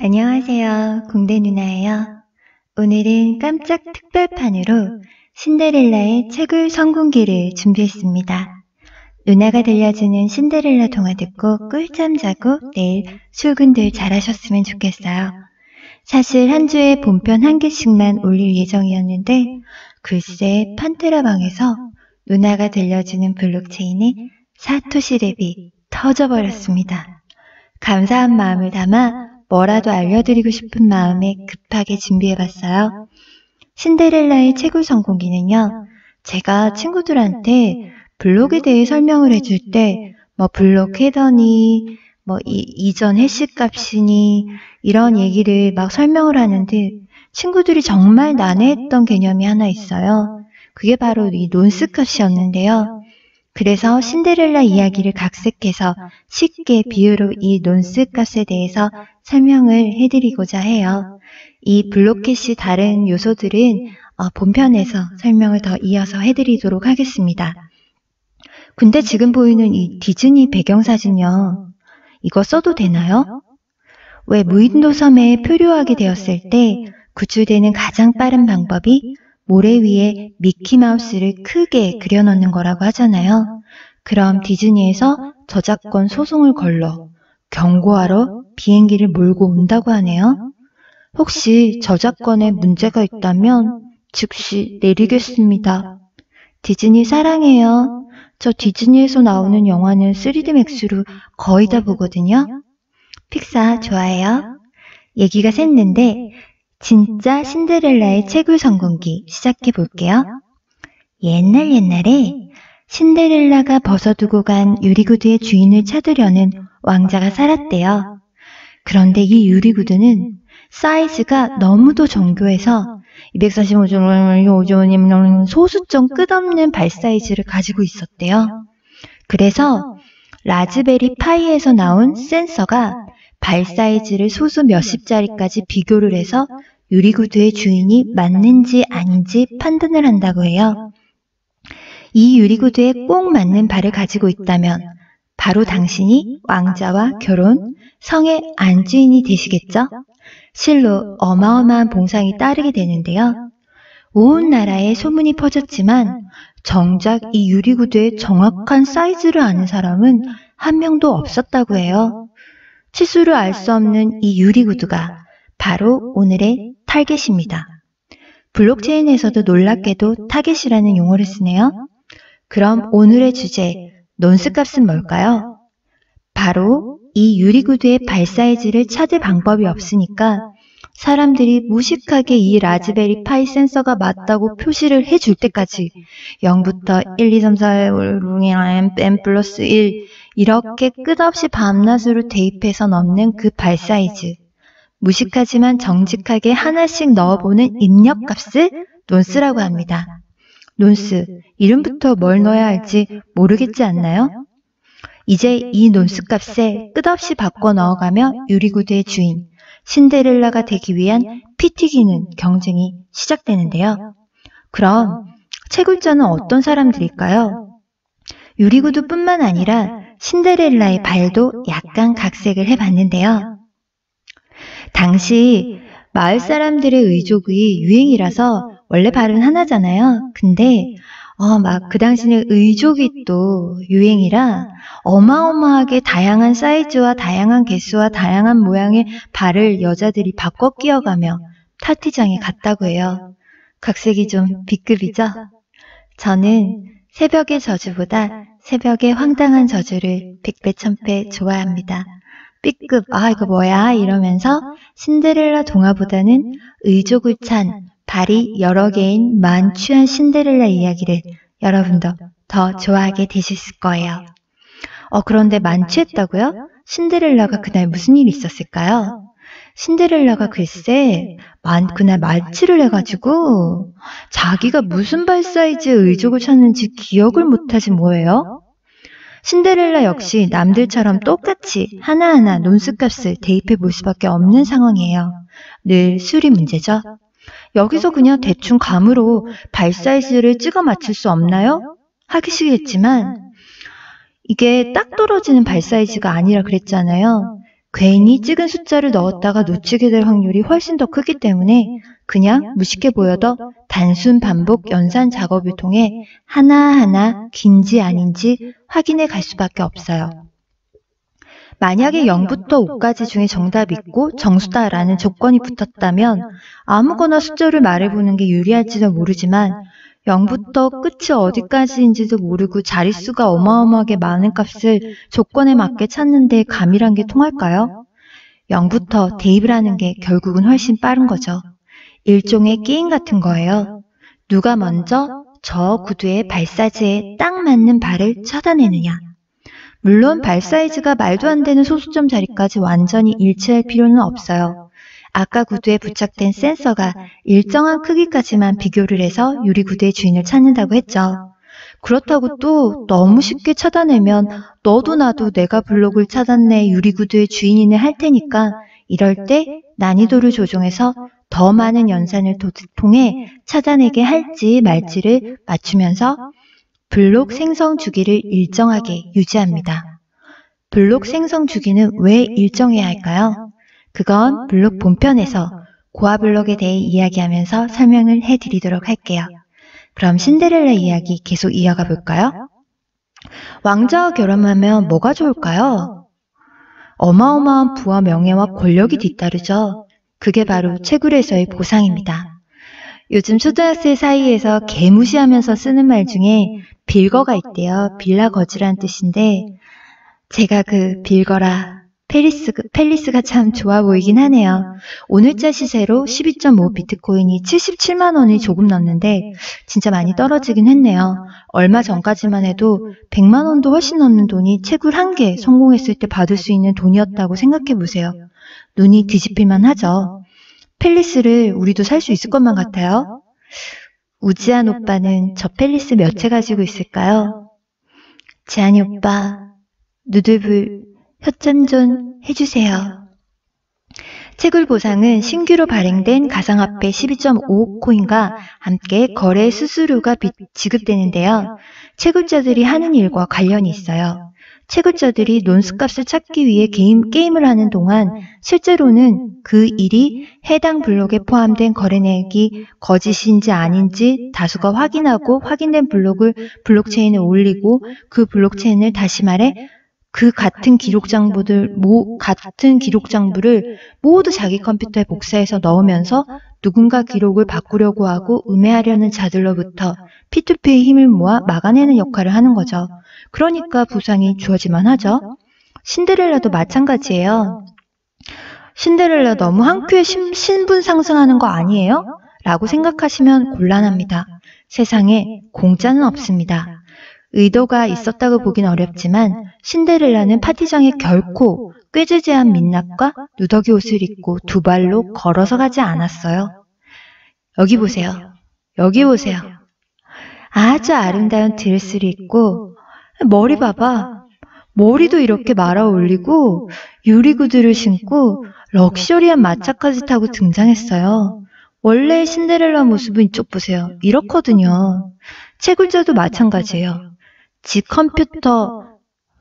안녕하세요. 공대 누나예요. 오늘은 깜짝 특별판으로 신데렐라의 채굴 성공기를 준비했습니다. 누나가 들려주는 신데렐라 동화 듣고 꿀잠 자고 내일 출근들 잘하셨으면 좋겠어요. 사실 한 주에 본편 한 개씩만 올릴 예정이었는데 글쎄 판테라방에서 누나가 들려주는 블록체인의 사토시 랩이 터져버렸습니다. 감사한 마음을 담아 뭐라도 알려드리고 싶은 마음에 급하게 준비해봤어요. 신데렐라의 채굴 성공기는요, 제가 친구들한테 블록에 대해 설명을 해줄 때 블록 해더니 이전 해시값이니 이런 얘기를 막 설명을 하는데 친구들이 정말 난해했던 개념이 하나 있어요. 그게 바로 이 논스값이었는데요. 그래서 신데렐라 이야기를 각색해서 쉽게 비유로 이 논스값에 대해서 설명을 해드리고자 해요. 이 블록캣이 다른 요소들은 본편에서 설명을 더 이어서 해드리도록 하겠습니다. 근데 지금 보이는 이 디즈니 배경사진요. 이거 써도 되나요? 왜 무인도 섬에 표류하게 되었을 때 구출되는 가장 빠른 방법이 모래 위에 미키마우스를 크게 그려넣는 거라고 하잖아요. 그럼 디즈니에서 저작권 소송을 걸러 경고하러 비행기를 몰고 온다고 하네요. 혹시 저작권에 문제가 있다면 즉시 내리겠습니다. 디즈니 사랑해요. 저 디즈니에서 나오는 영화는 3D 맥스로 거의 다 보거든요. 픽사 좋아해요. 얘기가 샜는데 진짜 신데렐라의 채굴 성공기 시작해 볼게요. 옛날에 신데렐라가 벗어두고 간 유리구두의 주인을 찾으려는 왕자가 살았대요. 그런데 이 유리구두는 사이즈가 너무도 정교해서 245점 소수점 끝없는 발 사이즈를 가지고 있었대요. 그래서 라즈베리 파이에서 나온 센서가 발 사이즈를 소수 몇십짜리까지 비교를 해서 유리구두의 주인이 맞는지 아닌지 판단을 한다고 해요. 이 유리구두에 꼭 맞는 발을 가지고 있다면 바로 당신이 왕자와 결혼, 성의 안주인이 되시겠죠? 실로 어마어마한 봉상이 따르게 되는데요. 온 나라에 소문이 퍼졌지만 정작 이 유리구두의 정확한 사이즈를 아는 사람은 한 명도 없었다고 해요. 치수를 알 수 없는 이 유리구두가 바로 오늘의 타겟입니다. 블록체인에서도 놀랍게도 타겟이라는 용어를 쓰네요. 그럼 오늘의 주제, 논스값은 뭘까요? 바로 이 유리구두의 발 사이즈를 찾을 방법이 없으니까 사람들이 무식하게 이 라즈베리 파이 센서가 맞다고 표시를 해줄 때까지 0부터 1, 2, 3, 4, 5, 6, 7, n 플러스 1 이렇게 끝없이 밤낮으로 대입해서 넣는 그 발 사이즈. 무식하지만 정직하게 하나씩 넣어보는 입력값을 논스라고 합니다. 논스, 이름부터 뭘 넣어야 할지 모르겠지 않나요? 이제 이 논스 값에 끝없이 바꿔 넣어가며 유리구두의 주인, 신데렐라가 되기 위한 피 튀기는 경쟁이 시작되는데요. 그럼 채굴자는 어떤 사람들일까요? 유리구두뿐만 아니라 신데렐라의 발도 약간 각색을 해봤는데요. 당시 마을 사람들의 의족이 유행이라서 원래 발은 하나잖아요. 근데 그 당시에 의족이 또 유행이라 어마어마하게 다양한 사이즈와 다양한 개수와 다양한 모양의 발을 여자들이 바꿔 끼워가며 파티장에 갔다고 해요. 각색이 좀 B급이죠? 저는 새벽의 저주보다 새벽의 황당한 저주를 백배 천배 좋아합니다. B급, 이거 뭐야? 이러면서 신데렐라 동화보다는 의족을 찬 발이 여러 개인 만취한 신데렐라 이야기를 여러분도 더 좋아하게 되실 거예요. 그런데 만취했다고요? 신데렐라가 그날 무슨 일이 있었을까요? 신데렐라가 글쎄 그날 만취를 해가지고 자기가 무슨 발 사이즈의 의족을 찾는지 기억을 못하지 뭐예요? 신데렐라 역시 남들처럼 똑같이 하나하나 논스값을 대입해 볼 수밖에 없는 상황이에요. 늘 수리 문제죠. 여기서 그냥 대충 감으로 발 사이즈를 찍어 맞출 수 없나요? 하시겠지만 이게 딱 떨어지는 발 사이즈가 아니라 그랬잖아요. 괜히 찍은 숫자를 넣었다가 놓치게 될 확률이 훨씬 더 크기 때문에 그냥 무식해 보여도 단순 반복 연산 작업을 통해 하나하나 긴지 아닌지 확인해 갈 수밖에 없어요. 만약에 0부터 5까지 중에 정답이 있고 정수다라는 조건이 붙었다면 아무거나 숫자를 말해보는 게 유리할지도 모르지만 0부터 끝이 어디까지인지도 모르고 자릿수가 어마어마하게 많은 값을 조건에 맞게 찾는데 감이란 게 통할까요? 0부터 대입을 하는 게 결국은 훨씬 빠른 거죠. 일종의 게임 같은 거예요. 누가 먼저 저 구두의 발 사이즈에 딱 맞는 발을 찾아내느냐. 물론 발 사이즈가 말도 안 되는 소수점 자리까지 완전히 일치할 필요는 없어요. 아까 구두에 부착된 센서가 일정한 크기까지만 비교를 해서 유리 구두의 주인을 찾는다고 했죠. 그렇다고 또 너무 쉽게 찾아내면 너도 나도 내가 블록을 찾았네 유리 구두의 주인이네 할 테니까 이럴 때 난이도를 조정해서 더 많은 연산을 통해 찾아내게 할지 말지를 맞추면서 블록 생성 주기를 일정하게 유지합니다. 블록 생성 주기는 왜 일정해야 할까요? 그건 블록 본편에서 고아 블록에 대해 이야기하면서 설명을 해드리도록 할게요. 그럼 신데렐라 이야기 계속 이어가 볼까요? 왕자와 결혼하면 뭐가 좋을까요? 어마어마한 부와 명예와 권력이 뒤따르죠. 그게 바로 채굴에서의 보상입니다. 요즘 초등학생 사이에서 개무시하면서 쓰는 말 중에 빌거가 있대요. 빌라 거지란 뜻인데 제가 그 빌거라 펠리스가 참 좋아 보이긴 하네요. 오늘자 시세로 12.5 비트코인이 77만 원이 조금 넘는데 진짜 많이 떨어지긴 했네요. 얼마 전까지만 해도 100만 원도 훨씬 넘는 돈이 채굴 한 개 성공했을 때 받을 수 있는 돈이었다고 생각해 보세요. 눈이 뒤집힐만 하죠. 펠리스를 우리도 살 수 있을 것만 같아요. 우지한 오빠는 저 펠리스 몇 채 가지고 있을까요? 지한이 오빠, 누드불 협찬 좀 해주세요. 채굴 보상은 신규로 발행된 가상화폐 12.5 코인과 함께 거래 수수료가 지급되는데요. 채굴자들이 하는 일과 관련이 있어요. 채굴자들이 논스값을 찾기 위해 게임을 하는 동안 실제로는 그 일이 해당 블록에 포함된 거래내역이 거짓인지 아닌지 다수가 확인하고 확인된 블록을 블록체인에 올리고 그 블록체인을 다시 말해 그 같은 기록 장부를 모두 자기 컴퓨터에 복사해서 넣으면서 누군가 기록을 바꾸려고 하고 음해하려는 자들로부터 P2P의 힘을 모아 막아내는 역할을 하는 거죠. 그러니까 보상이 주어지만 하죠. 신데렐라도 마찬가지예요. 신데렐라 너무 한 큐에 신분 상승하는 거 아니에요? 라고 생각하시면 곤란합니다. 세상에 공짜는 없습니다. 의도가 있었다고 보긴 어렵지만 신데렐라는 파티장에 결코 꾀지지한 민낯과 누더기 옷을 입고 두 발로 걸어서 가지 않았어요. 여기 보세요. 여기 보세요. 아주 아름다운 드레스를 입고 머리 봐봐. 머리도 이렇게 말아 올리고 유리구두를 신고 럭셔리한 마차까지 타고 등장했어요. 원래 신데렐라 모습은 이쪽 보세요. 이렇거든요. 채굴자도 마찬가지예요. 지 컴퓨터,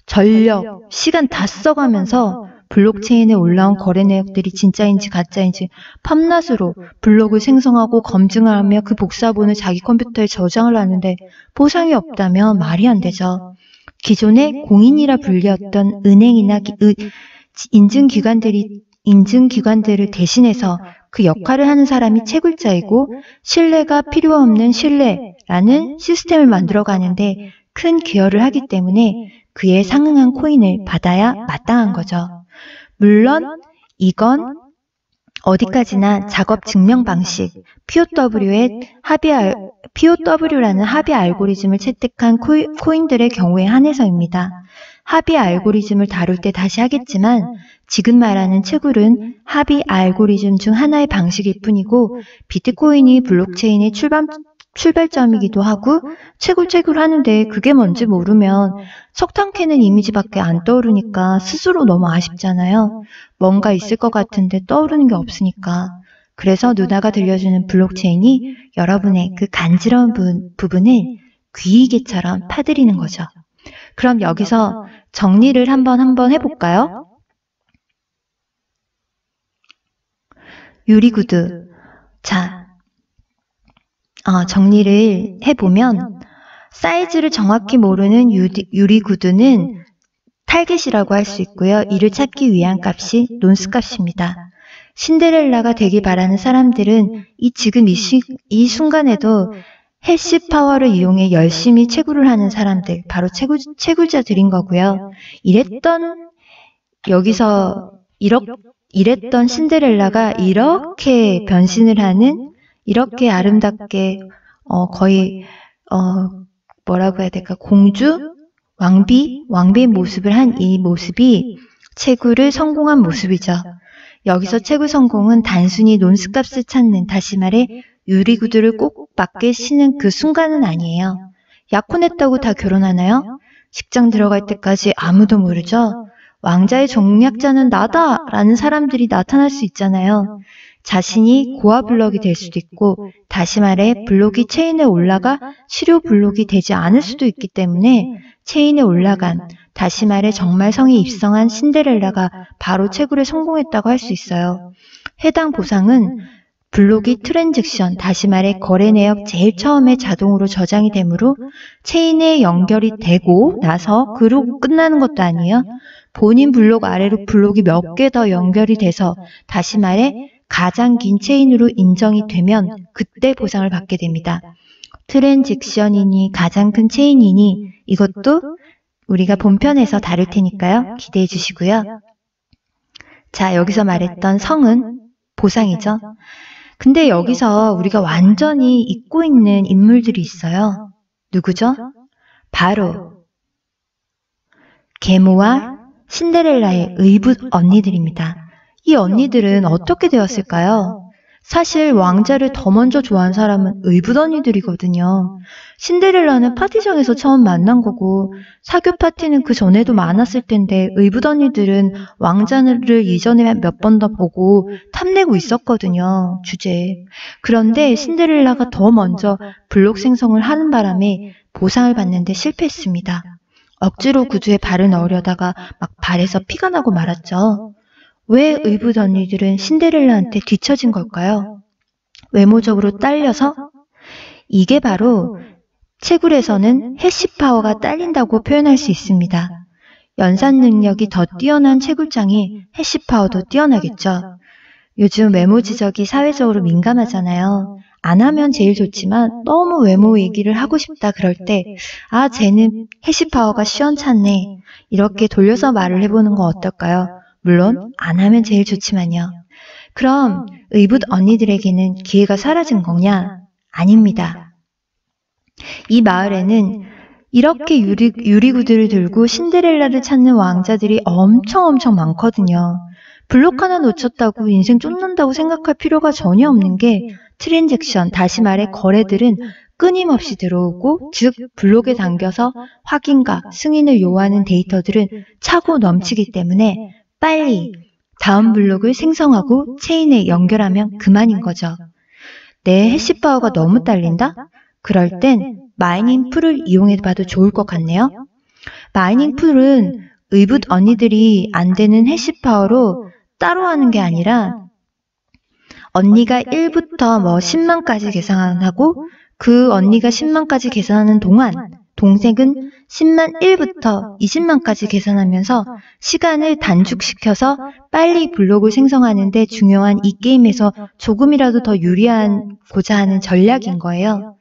전력, 시간 다 써가면서 블록체인에 올라온 거래 내역들이 진짜인지 가짜인지 팜낫으로 블록을 생성하고 검증을 하며 그 복사본을 자기 컴퓨터에 저장을 하는데 보상이 없다면 말이 안 되죠. 기존에 공인이라 불렸던 은행이나 인증기관들을 대신해서 그 역할을 하는 사람이 채굴자이고 신뢰가 필요 없는 신뢰라는 시스템을 만들어가는데 큰 기여를 하기 때문에 그에 상응한 코인을 받아야 마땅한 거죠. 물론 이건 어디까지나 작업 증명 방식, POW라는 합의 알고리즘을 채택한 코인들의 경우에 한해서입니다. 합의 알고리즘을 다룰 때 다시 하겠지만 지금 말하는 채굴은 합의 알고리즘 중 하나의 방식일 뿐이고 비트코인이 블록체인의 출발점이기도 하고 채굴 하는데 그게 뭔지 모르면 석탄 캐는 이미지밖에 안 떠오르니까 스스로 너무 아쉽잖아요. 뭔가 있을 것 같은데 떠오르는 게 없으니까. 그래서 누나가 들려주는 블록체인이 여러분의 그 간지러운 부분을 귀이개처럼 파드리는 거죠. 그럼 여기서 정리를 한번 해볼까요? 유리구두. 자, 정리를 해보면 사이즈를 정확히 모르는 유리구두는 타겟이라고 할 수 있고요. 이를 찾기 위한 값이 논스값입니다. 신데렐라가 되길 바라는 사람들은 지금 이 순간에도 해시 파워를 이용해 열심히 채굴을 하는 사람들, 바로 채굴자들인 거고요. 이랬던 신데렐라가 이렇게 변신을 하는, 이렇게 아름답게 거의 뭐라고 해야 될까, 공주? 왕비의 모습을 한 이 모습이 채굴을 성공한 모습이죠. 여기서 채굴 성공은 단순히 논스값을 찾는, 다시 말해 유리구두를 꼭 맞게 신은 그 순간은 아니에요. 약혼했다고 다 결혼하나요? 직장 들어갈 때까지 아무도 모르죠. 왕자의 정략자는 나다! 라는 사람들이 나타날 수 있잖아요. 자신이 고아 블록이 될 수도 있고, 다시 말해 블록이 체인에 올라가 치료 블록이 되지 않을 수도 있기 때문에 체인에 올라간, 다시 말해 정말 성이 입성한 신데렐라가 바로 채굴에 성공했다고 할 수 있어요. 해당 보상은 블록이 트랜잭션, 다시 말해 거래 내역 제일 처음에 자동으로 저장이 되므로 체인에 연결이 되고 나서 그러고 끝나는 것도 아니에요. 본인 블록 아래로 블록이 몇 개 더 연결이 돼서, 다시 말해 가장 긴 체인으로 인정이 되면 그때 보상을 받게 됩니다. 트랜잭션이니 가장 큰 체인이니 이것도 우리가 본편에서 다룰 테니까요. 기대해 주시고요. 자, 여기서 말했던 성은 보상이죠. 근데 여기서 우리가 완전히 잊고 있는 인물들이 있어요. 누구죠? 바로 계모와 신데렐라의 의붓 언니들입니다. 이 언니들은 어떻게 되었을까요? 사실 왕자를 더 먼저 좋아한 사람은 의붓 언니들이거든요. 신데렐라는 파티장에서 처음 만난 거고 사교 파티는 그 전에도 많았을 텐데 의붓 언니들은 왕자를 이전에 몇 번 더 보고 탐내고 있었거든요. 주제에. 그런데 신데렐라가 더 먼저 블록 생성을 하는 바람에 보상을 받는데 실패했습니다. 억지로 구두에 발을 넣으려다가 막 발에서 피가 나고 말았죠. 왜 의붓 언니들은 신데렐라한테 뒤처진 걸까요? 외모적으로 딸려서? 이게 바로 채굴에서는 해시파워가 딸린다고 표현할 수 있습니다. 연산 능력이 더 뛰어난 채굴장이 해시파워도 뛰어나겠죠. 요즘 외모 지적이 사회적으로 민감하잖아요. 안 하면 제일 좋지만 너무 외모 얘기를 하고 싶다 그럴 때 쟤는 해시파워가 시원찮네. 이렇게 돌려서 말을 해보는 건 어떨까요? 물론 안 하면 제일 좋지만요. 그럼 의붓 언니들에게는 기회가 사라진 거냐? 아닙니다. 이 마을에는 이렇게 유리구두를 들고 신데렐라를 찾는 왕자들이 엄청 많거든요. 블록 하나 놓쳤다고 인생 쫓는다고 생각할 필요가 전혀 없는 게 트랜잭션, 다시 말해 거래들은 끊임없이 들어오고, 즉 블록에 담겨서 확인과 승인을 요하는 데이터들은 차고 넘치기 때문에 빨리 다음 블록을 생성하고 체인에 연결하면 그만인 거죠. 내 해시파워가 너무 딸린다? 그럴 땐 마이닝 풀을 이용해봐도 좋을 것 같네요. 마이닝 풀은 의붓 언니들이 안 되는 해시파워로 따로 하는 게 아니라 언니가 1부터 10만까지 계산하고 그 언니가 10만까지 계산하는 동안 동생은 10만 1부터 20만까지 계산하면서 시간을 단축시켜서 빨리 블록을 생성하는 데 중요한 이 게임에서 조금이라도 더 유리하고자 하는 전략인 거예요.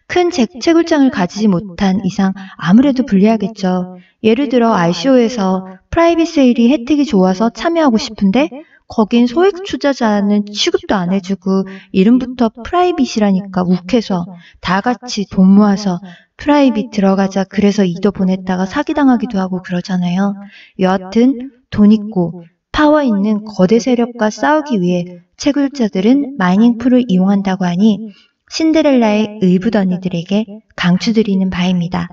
큰 채굴장을 가지지 못한 이상 아무래도 불리하겠죠. 예를 들어 ICO에서 프라이빗 세일이 혜택이 좋아서 참여하고 싶은데 거긴 소액 투자자는 취급도 안 해주고 이름부터 프라이빗이라니까 욱해서 다 같이 돈 모아서 프라이빗 들어가자 그래서 이도 보냈다가 사기당하기도 하고 그러잖아요. 여하튼 돈 있고 파워 있는 거대 세력과 싸우기 위해 채굴자들은 마이닝 풀을 이용한다고 하니 신데렐라의 의붓 언니들에게 강추드리는 바입니다.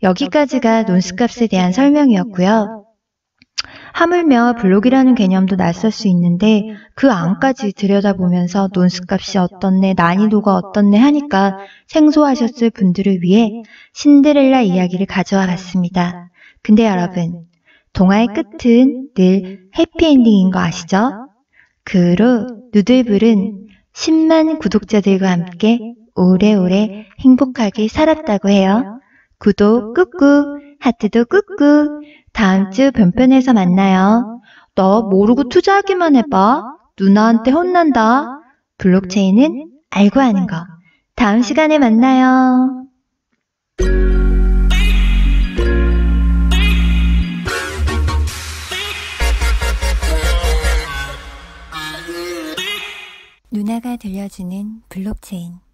여기까지가 논스값에 대한 설명이었고요. 하물며 블록이라는 개념도 낯설 수 있는데 그 안까지 들여다보면서 논스값이 어떻네, 난이도가 어떻네 하니까 생소하셨을 분들을 위해 신데렐라 이야기를 가져와 봤습니다. 근데 여러분, 동화의 끝은 늘 해피엔딩인 거 아시죠? 그 후 누들불은 10만 구독자들과 함께 오래오래 행복하게 살았다고 해요. 구독 꾹꾹, 하트도 꾹꾹. 다음 주 변편에서 만나요. 나 모르고 투자하기만 해봐. 누나한테 혼난다. 블록체인은 알고 하는 거. 다음 시간에 만나요. 누나가 들려주는 블록체인.